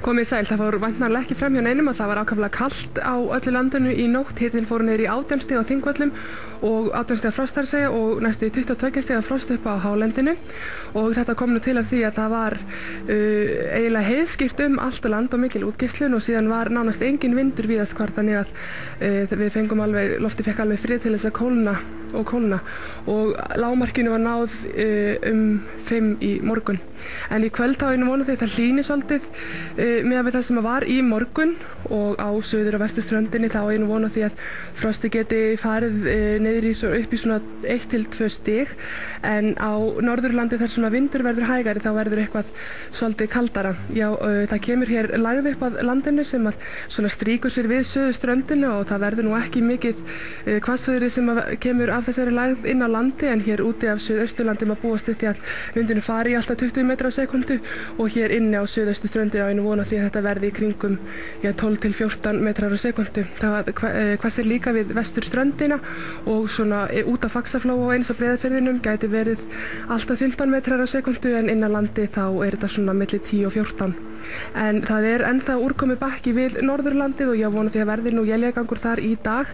Komið sæl, það fór væntanlega ekki fram hjá neinum að það var ákaflega kalt á öllu landinu í nótt. Hitinn fór niður í 18 stig á Þingvöllum og 18 stiga frost þar segja og næstu 22 stiga frost upp á hálendinu, og þetta kom nú til af því að það var eiginlega heiðskýrt allt land og mikil útgeislun, og síðan var nánast engin vindur víðast hvar, þannig að við fengum alveg, loftið fekk alveg frið til þess að kólna og lágmarkinu var náð 5 í morgun. En í kvöld þá einu vonandi það hlýni svolítið meðan við það sem var í morgun, og á suður- og vesturströndinni þá einu vonandi að frosti geti farið niður upp í svona 1 til 2 stig, en á Norðurlandi þar sem að vindur verður hægari þá verður eitthvað svolítið kaldara. Já, það kemur hér lægð upp að landinu sem að svona strýkur sér við suðurströndina, og það verður nú ekki mikið hvassviðri sem að kemur af þessari lægð inn á landi, en hér úti af suðausturlandi maður búast við því að vindinu fari í alltaf 20 metra á sekundu, og hér inni á suðausturströndina á einu vona því að þetta verði í kringum 12 til 14 metrar á sekundu. Það hvassir líka við vesturströndina, og svona út af Faxaflóa og eins á Breiðafirðinum gæti verið alltaf 15 metrar á sekundu, en inn á landi þá þetta svona milli 10 og 14. En það ennþá úrkomi bakki við Norðurlandið, og ég vona því að verði nú éljagangur þar í dag,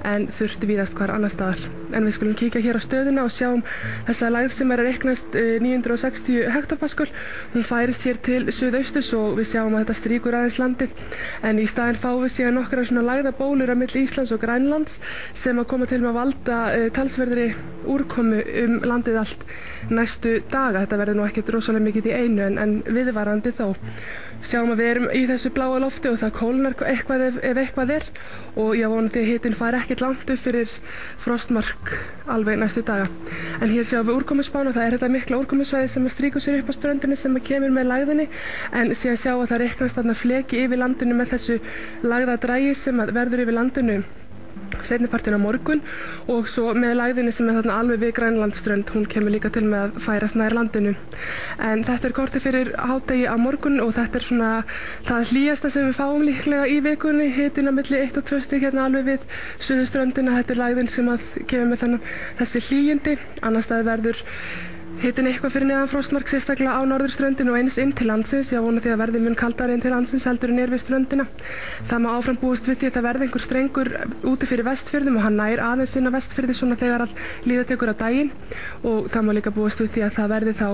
en þurfti víðast hvar annar staðar. En við skulum kíkja hér á stöðuna og sjáum þessa lægð sem að reiknast 960 hektopascal. Hún færist hér til suðausturs og við sjáum að þetta strýkur aðeins landið, en í staðinn fáum við síðan nokkra svona lægðabólur á milli Íslands og Grænlands sem að koma til með að valda talsverðri úrkomu landið allt næstu daga. Þetta verður nú ekkert rosalega mikið í einu, en viðvarandi þó. Sjáum að við erum í þessu bláa lofti og það kólnar eitthvað ef eitthvað er, og ég vona því að hitinn fari ekkert langt upp fyrir frostmark alveg næstu daga. En hér sjáum við úrkomuspána, það þetta mikla úrkomusvæði sem að strýkur sér upp á ströndinni sem að kemur með lægðinni, en síðan sjáum að það reiknast þarna fleki yfir landinu með þessu lægðadrægi sem að verður yfir landinu seinnipartinn á morgun, og svo með lægðinni sem þarna alveg við Grænlandsströnd, hún kemur líka til með að færast nær landinu. En þetta kortið fyrir hádegi á morgun, og þetta svona það hlýjasta sem við fáum líklega í vikunni, hitinn á milli 1 og 2 stig hérna alveg við suðurströndina. Þetta lægðin sem að kemur með þessi hlýjindi. Annars staðar verður hitinn eitthvað fyrir neðan frostmark, sérstaklega á norðurströndinu og eins inn til landsins. Ég vona því að verði mun kaldari inn til landsins heldur en við ströndina. Það má áfram búast við því að það verði einhver strengur úti fyrir Vestfjörðum, og hann nær aðeins inn á Vestfirði svona þegar að líða tekur á daginn, og það má líka búast við því að það verði þá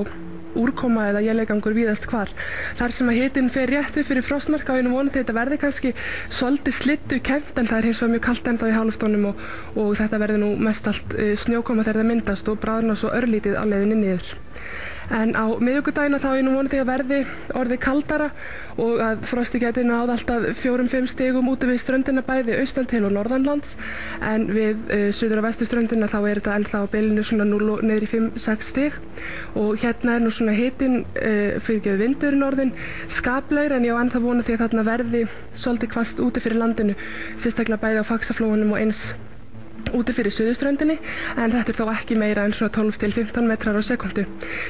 úrkoma eða éljagangur víðast hvar. Þar sem að hitinn fer rétt upp fyrir frostmark á einu vona því að þetta verði kannski svolítið slyddu kennt, en það hins vegar mjög kalt ennþá í háloftunum, og þetta verði nú mest allt snjókoma þegar það myndast og bráðna svo örlítið á leiðinni niður. En á miðvikudaginn þá einu vona því að verði orðið kaldara, og að frosti geti náð alltaf 4-5 stigum úti við ströndina bæði austan til og norðanlands, en við suður- og vesturströndina þá þetta ennþá á bilinu svona 0 og niður í 5-6 stig, og hérna nú svona hitinn fyrirgefið vindurinn orðinn skaplegri, en ég á ennþá vona því að þarna verði svolítið hvasst úti fyrir landinu, sérstaklega bæði á Faxaflóanum og eins úti fyrir suðurströndinni, en þetta þó ekki meira en svona 12 til 15 metrar á sekundu.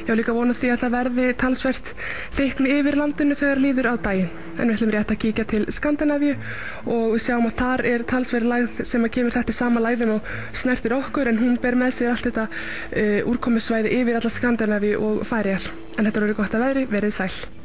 Ég á líka vona því að það verði talsvert þykkni yfir landinu þegar líður á daginn. En við ætlum rétt að kíkja til Skandinavíu, og við sjáum að þar talsverð lægð sem að kemur þetta sama lægðin og snertir okkur, en hún ber með sér allt þetta úrkomusvæði yfir alla Skandinavíu og Færeyjar. En þetta verður gott að veðri, verið sæl.